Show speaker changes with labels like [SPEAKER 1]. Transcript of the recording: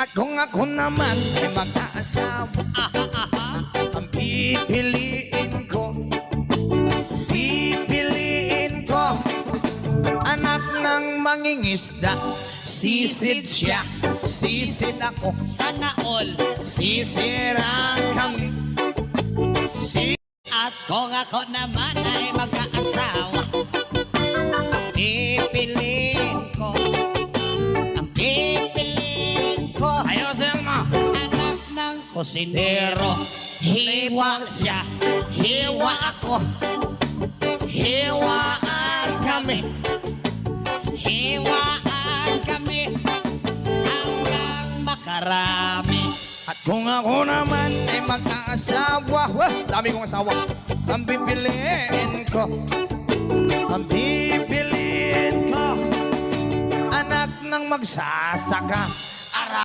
[SPEAKER 1] At kung ako naman ay mag-aasawa, ang pipiliin ko anak ng mangingisda. Sisid siya, sisid ako,
[SPEAKER 2] Sana all.
[SPEAKER 1] sisirang kami.
[SPEAKER 2] At kung ako naman ay mag-aasawa, pipiliin ko, ang pipiliin ko,
[SPEAKER 1] Ayusin mo.
[SPEAKER 2] anak ng kusinero.
[SPEAKER 1] Hiwa siya, hiwa ako, hiwaan kami.
[SPEAKER 2] Hiwaan kami hanggang makarami.
[SPEAKER 1] At kung ako naman ay mag-aasawa, dami kong asawa, ang pipiliin ko, anak ng magsasaka.